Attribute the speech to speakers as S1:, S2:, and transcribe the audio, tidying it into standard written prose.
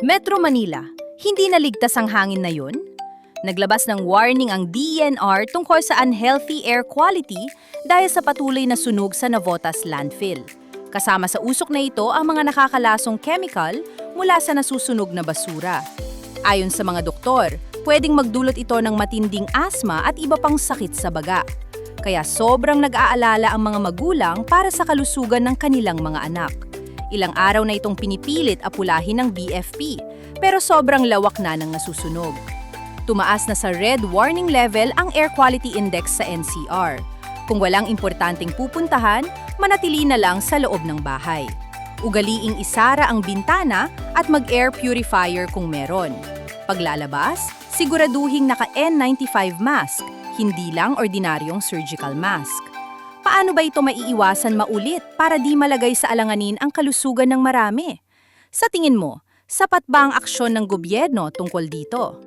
S1: Metro Manila, hindi naligtas ang hangin na yun? Naglabas ng warning ang DENR tungkol sa unhealthy air quality dahil sa patuloy na sunog sa Navotas landfill. Kasama sa usok na ito ang mga nakakalasong chemical mula sa nasusunog na basura. Ayon sa mga doktor, pwedeng magdulot ito ng matinding asma at iba pang sakit sa baga. Kaya sobrang nag-aalala ang mga magulang para sa kalusugan ng kanilang mga anak. Ilang araw na itong pinipilit apulahin ng BFP, pero sobrang lawak na ng nasusunog. Tumaas na sa red warning level ang air quality index sa NCR. Kung walang importanteng pupuntahan, manatili na lang sa loob ng bahay. Ugaliing isara ang bintana at mag-air purifier kung meron. Paglalabas, siguraduhing naka-N95 mask, hindi lang ordinaryong surgical mask. Paano ba ito maiiwasan maulit para di malagay sa alanganin ang kalusugan ng marami? Sa tingin mo, sapat ba ang aksyon ng gobyerno tungkol dito?